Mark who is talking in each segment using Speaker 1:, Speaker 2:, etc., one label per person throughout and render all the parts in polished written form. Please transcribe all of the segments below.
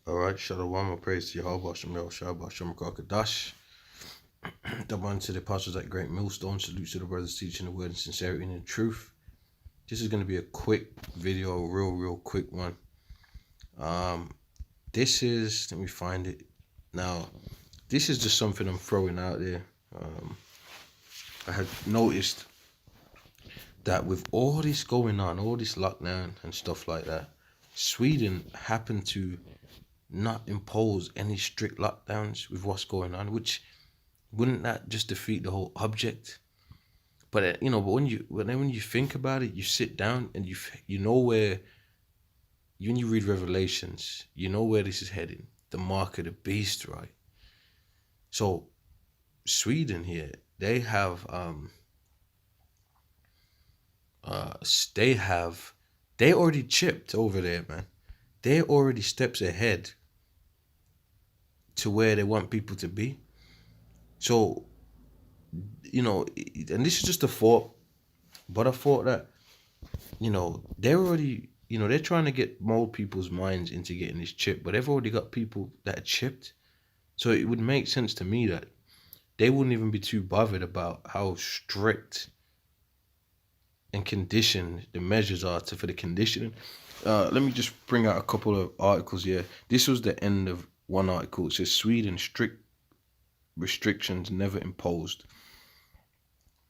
Speaker 1: Alright, Shalom, praise to YAHAWAH, Shalom, QADASH. Double honor to the apostles at Great Millstone. Salute to the brothers teaching the word in sincerity and in truth. This is going to be a quick video, a real quick one. This is, let me find it. Now, this is just something I'm throwing out there. I had noticed that with all this going on, all this lockdown and stuff like that, Sweden happened to not impose any strict lockdowns with what's going on, which wouldn't that just defeat the whole object? But but when you think about it, you sit down and you know where, when you read Revelations, you know where this is heading. The mark of the beast, right? So Sweden here, they already chipped over there, man. They're already steps ahead to where they want people to be. So, and this is just a thought, but I thought that, they're already, they're trying to mold people's minds into getting this chip, but they've already got people that are chipped. So it would make sense to me that they wouldn't even be too bothered about how strict and conditioned the measures are for the conditioning. Let me just bring out a couple of articles here. This was the end of one article. It says Sweden strict restrictions never imposed.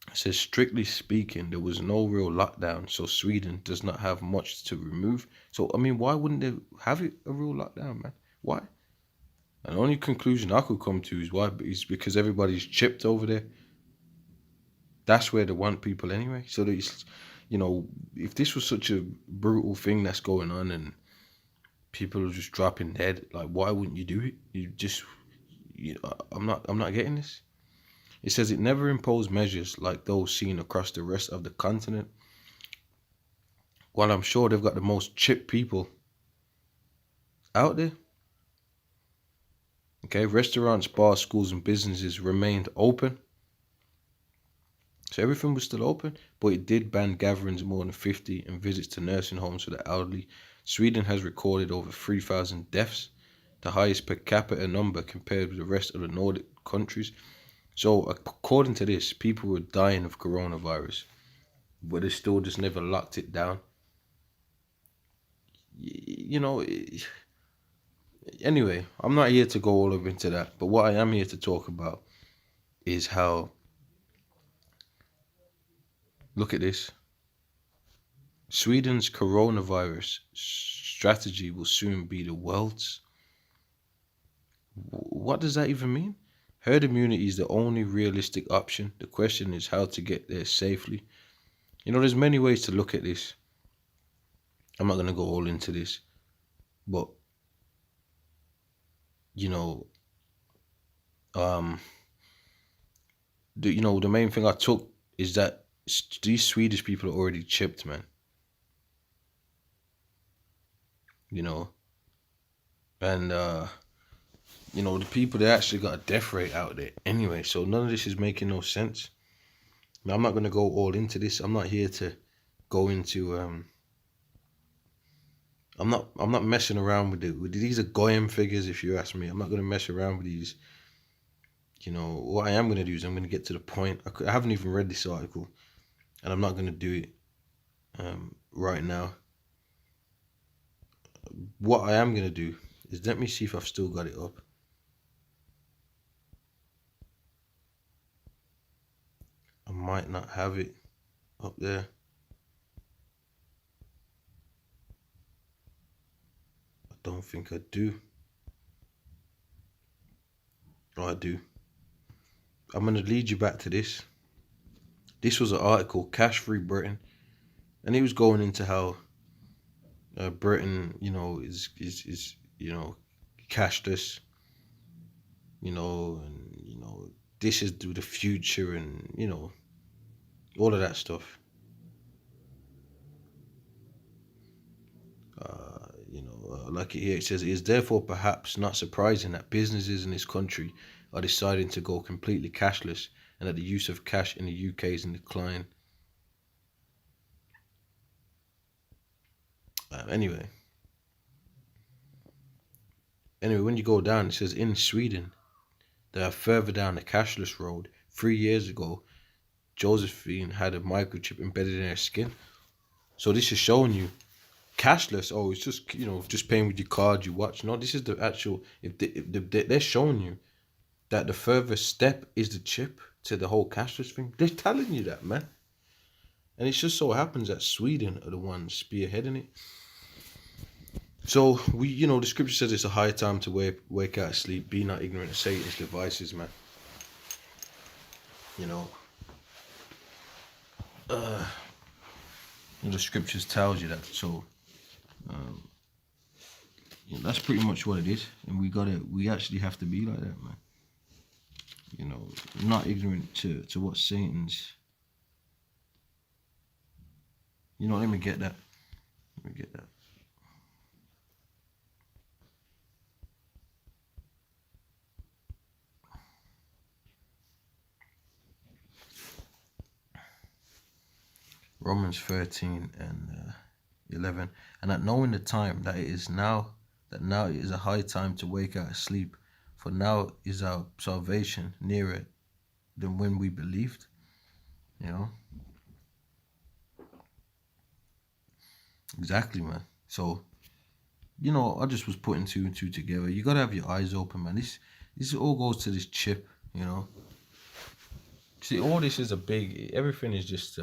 Speaker 1: It says, strictly speaking, there was no real lockdown, so Sweden does not have much to remove. So, I mean, why wouldn't they have a real lockdown, man? Why? And the only conclusion I could come to is why is because everybody's chipped over there. That's where they want people anyway. So, if this was such a brutal thing that's going on and people are just dropping dead, like, why wouldn't you do it? I'm not getting this. It says it never imposed measures like those seen across the rest of the continent. While I'm sure they've got the most chipped people out there. Okay, restaurants, bars, schools, and businesses remained open. So everything was still open, but it did ban gatherings more than 50 and visits to nursing homes for the elderly. Sweden has recorded over 3,000 deaths, the highest per capita number compared with the rest of the Nordic countries. So according to this, people were dying of coronavirus, but they still just never locked it down. Anyway, I'm not here to go all over into that, but what I am here to talk about is how, look at this, Sweden's coronavirus strategy will soon be the world's. What does that even mean? Herd immunity is the only realistic option. The question is how to get there safely. There's many ways to look at this. I'm not going to go all into this, but the main thing I took is that these Swedish people are already chipped, man. And the people, they actually got a death rate out there anyway, so none of this is making no sense. Now, I'm not going to go all into this. I'm not here to go into I'm not messing around with it. These are goyim figures, if you ask me. I'm not going to mess around with these. What I am going to do is I'm going to get to the point. I haven't even read this article, and I'm not going to do it right now. What I am going to do is, let me see if I've still got it up. I might not have it up there. I don't think I do. Oh, I do. I'm going to lead you back to this. This was an article, Cash Free Britain, and he was going into how Britain, is cashless, and this is the future, and all of that stuff. Like here it says, it is therefore perhaps not surprising that businesses in this country are deciding to go completely cashless, and that the use of cash in the UK is in decline. Anyway, Anyway, when you go down, it says in Sweden, they are further down the cashless road. 3 years ago, Josephine had a microchip embedded in her skin. So this is showing you cashless. Oh, it's just, you know, just paying with your card, you watch. No, this is the actual. They're showing you that the further step is the chip to the whole cashless thing. They're telling you that, man. And it just so happens that Sweden are the ones spearheading it. So we, you know, the scripture says it's a high time to wake out of sleep. Be not ignorant of Satan's devices, man. You know, the scriptures tells you that. So you know, that's pretty much what it is, and we actually have to be like that, man. You know, not ignorant to what Satan's. You know, let me get that. Romans 13 and 11. And that knowing the time that now it is a high time to wake out of sleep, for now is our salvation nearer than when we believed. You know? Exactly, man. So, you know, I just was putting two and two together. You gotta have your eyes open, man. This all goes to this chip, you know. See, all this is everything is just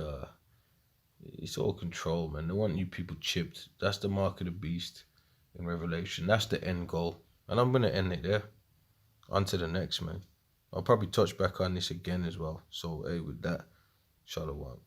Speaker 1: it's all control, man. They want you people chipped. That's the mark of the beast in Revelation. That's the end goal. And I'm gonna end it there. On to the next, man. I'll probably touch back on this again as well. So hey, with that, shalom.